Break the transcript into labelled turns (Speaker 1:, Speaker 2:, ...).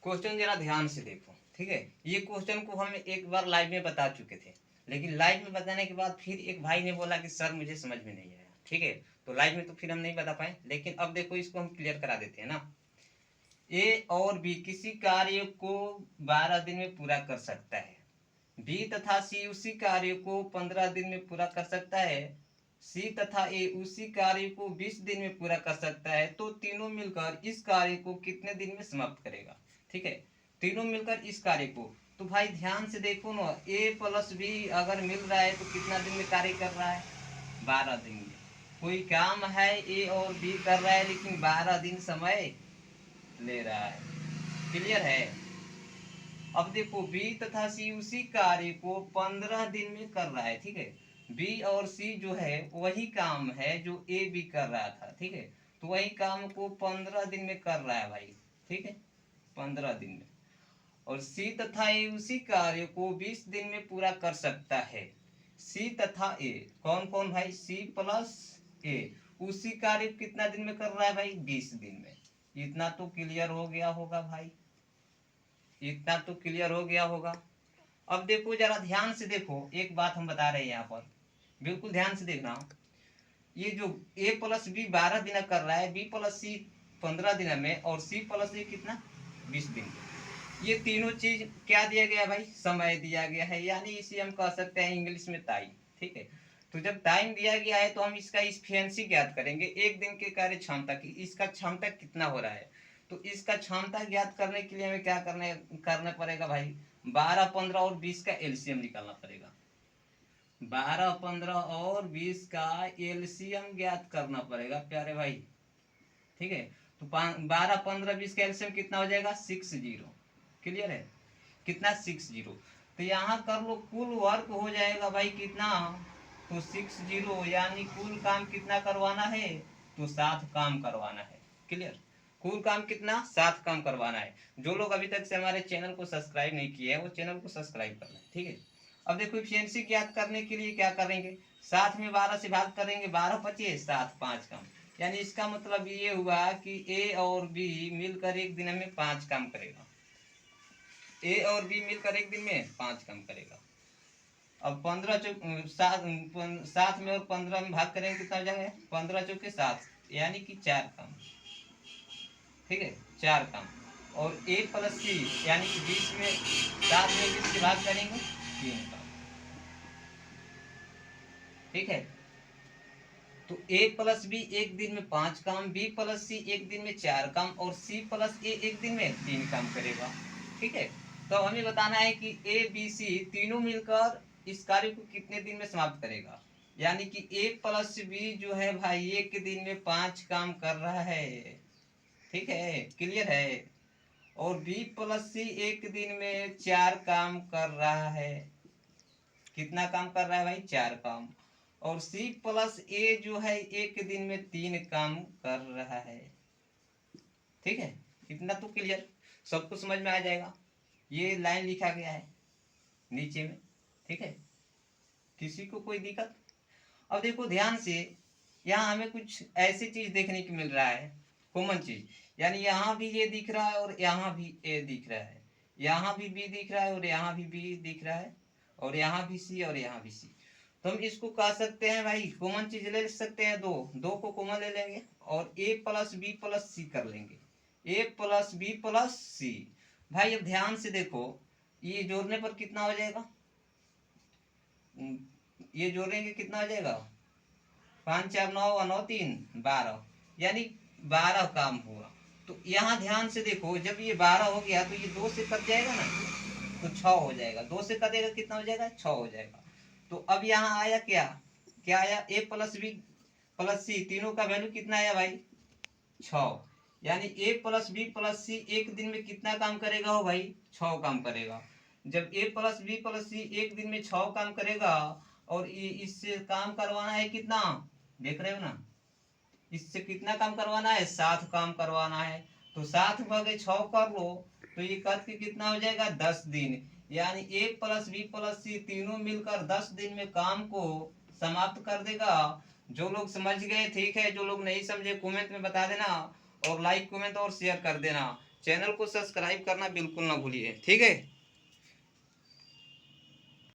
Speaker 1: Question जरा ध्यान से देखो, ठीक है। ये क्वेश्चन को हम एक बार लाइव में बता चुके थे, लेकिन लाइव में बताने के बाद फिर एक भाई ने बोला कि सर मुझे समझ में नहीं आया, ठीक है। तो लाइव में तो फिर हम नहीं बता पाए, लेकिन अब देखो इसको हम क्लियर करा देते हैं ना। ए और बी किसी कार्य को 12 दिन में पूरा कर सकता है। बी तथा सी उसी कार्य को 15 दिन में पूरा कर सकता है। सी तथा ए उसी कार्य को 20 दिन में पूरा कर सकता है। तो तीनों मिलकर इस कार्य को कितने दिन में समाप्त करेगा, ठीक है। तीनों मिलकर इस कार्य को, तो भाई ध्यान से देखो ना, ए प्लस बी अगर मिल रहा है तो कितना दिन में कार्य कर रहा है, 12 दिन में। कोई काम है ए और बी कर रहा है, लेकिन 12 दिन समय ले रहा है। क्लियर है। अब देखो बी तथा सी उसी कार्य को 15 दिन में कर रहा है, ठीक है। बी और सी जो है वही काम है जो ए बी कर रहा था, ठीक है। तो वही काम को 15 दिन में कर रहा है भाई, ठीक है, 15 दिन में। और सी तथा ए उसी कार्य को 20 दिन में पूरा कर सकता है। सी तथा ए कौन कौन भाई, सी प्लस ए उसी कार्य कितना दिन में कर रहा है भाई, 20 दिन में। इतना तो क्लियर हो गया होगा भाई, इतना तो क्लियर हो गया होगा। अब देखो जरा ध्यान से देखो, एक बात हम बता रहे हैं यहाँ पर, बिल्कुल ध्यान से देखना। ये जो ए प्लस बी 12 दिन कर रहा है, बी प्लस सी 15 दिन में, और सी प्लस ए कितना 20 दिन में। ये तीनों चीज क्या दिया गया भाई, समय दिया गया है, यानी इसे हम कह सकते हैं इंग्लिश में टाइम, ठीक है। तो जब टाइम दिया गया है तो हम इसका इफिशियंसी ज्ञात करेंगे, एक दिन के कार्य क्षमता की, इसका क्षमता कितना हो रहा है। तो इसका क्षमता ज्ञात करने के लिए हमें क्या करना पड़ेगा भाई, 12, 15 और 20 का एलसीएम निकालना पड़ेगा। 12, 15 और 20 का एलसीएम ज्ञात करना पड़ेगा प्यारे भाई, ठीक है। तो 12, 15, 20 का एलसीएम कितना हो जाएगा, 60। क्लियर है, कितना 60। तो यहाँ कर लो, कुल वर्क हो जाएगा भाई कितना, तो 60, यानी कुल काम कितना करवाना है, तो 7 काम करवाना है। क्लियर, कुल काम कितना, 7 काम करवाना है। जो लोग अभी तक से हमारे चैनल को सब्सक्राइब नहीं किए हैं वो चैनल को सब्सक्राइब कर लें, ठीक है। अब देखो इफिशियंसी ज्ञात करने के लिए क्या करेंगे, 7 में 12 से भाग करेंगे, 12 पचे 7, 5 काम। यानी इसका मतलब ये हुआ कि ए और बी मिलकर एक दिन में 5 काम करेगा। ए और बी मिलकर एक दिन में 5 काम करेगा। अब 15 चौक 7 में और 15 में भाग करेंगे कितना हो जाएगा, 15 चौके 7, यानी कि 4 काम, ठीक है, 4 काम। और ए प्लस सी यानी कि 20 में 7 में 20 से भाग करेंगे 3 काम, ठीक है। तो ए प्लस बी एक दिन में 5 काम, बी प्लस सी एक दिन में 4 काम, और सी प्लस ए एक दिन में 3 काम करेगा, ठीक है। तो हमें बताना है कि ए बी सी तीनों मिलकर इस कार्य को कितने दिन में समाप्त करेगा। यानी कि ए प्लस बी जो है भाई एक दिन में 5 काम कर रहा है, ठीक है, क्लियर है। और बी प्लस सी एक दिन में 4 काम कर रहा है। कितना काम कर रहा है भाई, 4 काम। और सी प्लस ए जो है एक दिन में 3 काम कर रहा है, ठीक है। इतना तो क्लियर, सबको समझ में आ जाएगा। ये लाइन लिखा गया है नीचे में, ठीक है। किसी को कोई दिक्कत। अब देखो ध्यान से, यहाँ हमें कुछ ऐसी चीज देखने को मिल रहा है, कॉमन चीज। यानी यहाँ भी ये दिख रहा है और यहाँ भी ए दिख रहा है, यहाँ भी बी दिख रहा है और यहाँ भी बी दिख रहा है, और यहाँ भी सी और यहाँ भी सी। तो हम इसको कह सकते हैं भाई, कॉमन चीज ले सकते हैं, दो दो को कॉमन ले लेंगे और ए प्लस बी प्लस सी कर लेंगे, ए प्लस बी प्लस सी। भाई अब ध्यान से देखो, ये जोड़ने पर कितना हो जाएगा, ये जोड़ेंगे कितना हो जाएगा, 5 4 9 और 9 3 12, यानी 12 काम हुआ। तो यहाँ ध्यान से देखो, जब ये 12 हो गया तो ये 2 से कट जाएगा ना, तो 6 हो जाएगा, 2 से कटेगा कितना हो जाएगा, 6 हो जाएगा। तो अब यहाँ आया क्या, क्या आया, ए प्लस बी प्लस सी तीनों का वैल्यू कितना आया भाई, 6। यानी ए प्लस बी प्लस सी एक दिन में कितना काम करेगा हो भाई, 6 काम करेगा। जब ए प्लस बी प्लस सी एक दिन में 6 काम करेगा, और इससे काम करवाना है कितना, देख रहे हो ना, इससे कितना काम करवाना है, 7 काम करवाना है। तो 7 भागे 6 कर लो, तो ये कद के कितना हो जाएगा, 10 दिन। यानी ए प्लस बी प्लस सी तीनों मिलकर 10 दिन में काम को समाप्त कर देगा। जो लोग समझ गए ठीक है, जो लोग नहीं समझे कमेंट में बता देना, और लाइक कमेंट और शेयर कर देना। चैनल को सब्सक्राइब करना बिल्कुल ना भूलिए, ठीक है।